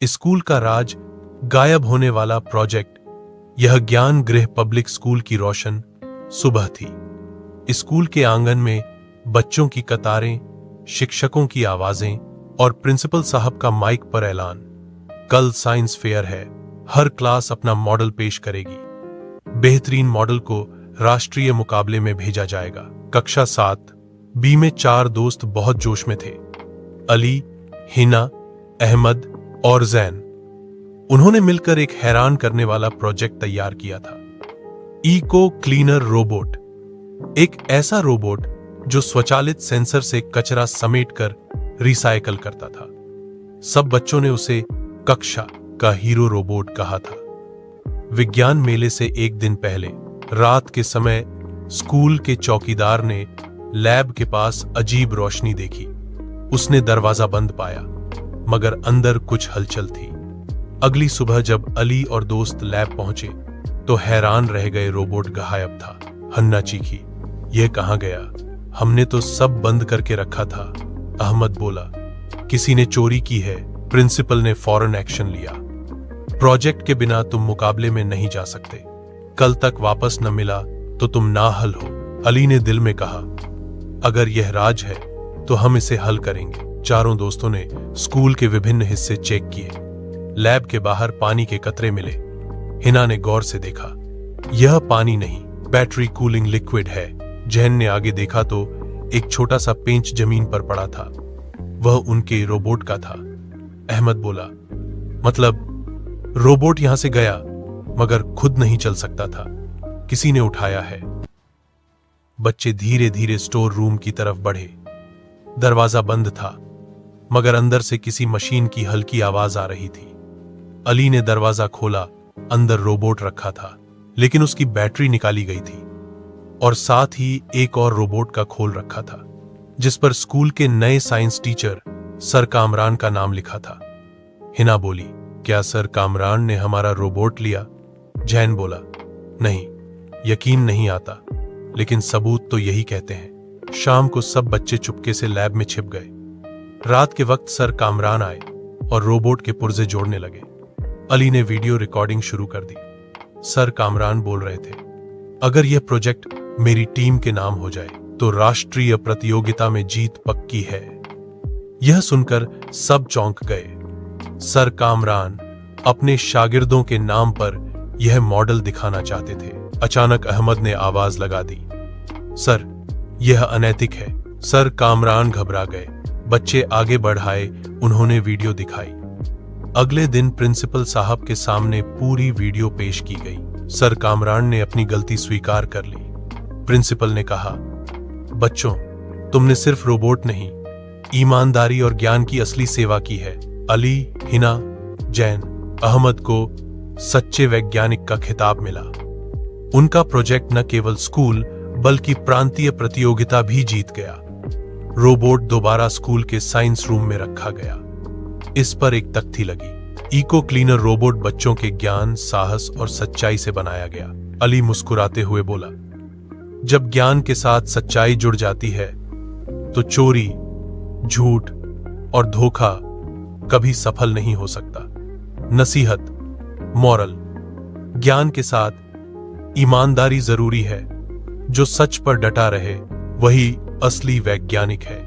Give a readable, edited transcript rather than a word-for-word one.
School का राज, गायब होने वाला प्रोजेक्ट। यह ज्ञान गृह पब्लिक स्कूल की रोशन सुबह थी। स्कूल के आंगन में बच्चों की कतारें, शिक्षकों की आवाजें और प्रिंसिपल साहब का माइक पर ऐलान, कल साइंस फेयर है, हर क्लास अपना मॉडल पेश करेगी। बेहतरीन मॉडल को राष्ट्रीय मुकाबले में भेजा जाएगा। कक्षा 7 बी में 4 दोस्त बहुत जोश में थे, अली, हिना, अहमद और जैन। उन्होंने मिलकर एक हैरान करने वाला प्रोजेक्ट तैयार किया था, इको क्लीनर रोबोट। एक ऐसा रोबोट जो स्वचालित सेंसर से कचरा समेटकर रिसाइकल करता था। सब बच्चों ने उसे कक्षा का हीरो रोबोट कहा था। विज्ञान मेले से एक दिन पहले रात के समय स्कूल के चौकीदार ने लैब के पास अजीब रोशनी देखी। उसने दरवाजा बंद पाया, मगर अंदर कुछ हलचल थी। अगली सुबह जब अली और दोस्त लैब पहुंचे तो हैरान रह गए, रोबोट गायब था। हन्ना चीखी, यह कहां गया? हमने तो सब बंद करके रखा था। अहमद बोला, किसी ने चोरी की है। प्रिंसिपल ने फौरन एक्शन लिया। प्रोजेक्ट के बिना तुम मुकाबले में नहीं जा सकते। कल तक वापस न मिला तो तुम नाअहल हो। अली ने दिल में कहा, अगर यह राज है तो हम इसे हल करेंगे। चारों दोस्तों ने स्कूल के विभिन्न हिस्से चेक किए। लैब के बाहर पानी के कतरे मिले। हिना ने गौर से देखा, यह पानी नहीं, बैटरी कूलिंग लिक्विड है। जहन ने आगे देखा तो एक छोटा सा पेंच जमीन पर पड़ा था। वह उनके रोबोट का था। अहमद बोला, मतलब रोबोट यहां से गया मगर खुद नहीं चल सकता था, किसी ने उठाया है। बच्चे धीरे धीरे स्टोर रूम की तरफ बढ़े। दरवाजा बंद था, मगर अंदर से किसी मशीन की हल्की आवाज आ रही थी। अली ने दरवाजा खोला। अंदर रोबोट रखा था, लेकिन उसकी बैटरी निकाली गई थी और साथ ही एक और रोबोट का खोल रखा था, जिस पर स्कूल के नए साइंस टीचर सर कामरान का नाम लिखा था। हिना बोली, क्या सर कामरान ने हमारा रोबोट लिया? जैन बोला, नहीं, यकीन नहीं आता, लेकिन सबूत तो यही कहते हैं। शाम को सब बच्चे चुपके से लैब में छिप गए। रात के वक्त सर कामरान आए और रोबोट के पुर्जे जोड़ने लगे। अली ने वीडियो रिकॉर्डिंग शुरू कर दी। सर कामरान बोल रहे थे, अगर यह प्रोजेक्ट मेरी टीम के नाम हो जाए तो राष्ट्रीय प्रतियोगिता में जीत पक्की है। यह सुनकर सब चौंक गए। सर कामरान अपने शागिर्दों के नाम पर यह मॉडल दिखाना चाहते थे। अचानक अहमद ने आवाज लगा दी, सर, यह अनैतिक है। सर कामरान घबरा गए। बच्चे आगे बढ़ाए। उन्होंने वीडियो दिखाई। अगले दिन प्रिंसिपल साहब के सामने पूरी वीडियो पेश की गई। सर कामरान ने अपनी गलती स्वीकार कर ली। प्रिंसिपल ने कहा, बच्चों, तुमने सिर्फ रोबोट नहीं, ईमानदारी और ज्ञान की असली सेवा की है। अली, हिना, जैन, अहमद को सच्चे वैज्ञानिक का खिताब मिला। उनका प्रोजेक्ट न केवल स्कूल बल्कि प्रांतीय प्रतियोगिता भी जीत गया। रोबोट दोबारा स्कूल के साइंस रूम में रखा गया। इस पर एक तख्ती लगी, इको क्लीनर रोबोट बच्चों के ज्ञान, साहस और सच्चाई से बनाया गया। अली मुस्कुराते हुए बोला, जब ज्ञान के साथ सच्चाई जुड़ जाती है तो चोरी, झूठ और धोखा कभी सफल नहीं हो सकता। नसीहत, मॉरल, ज्ञान के साथ ईमानदारी जरूरी है। जो सच पर डटा रहे वही असली वैज्ञानिक है।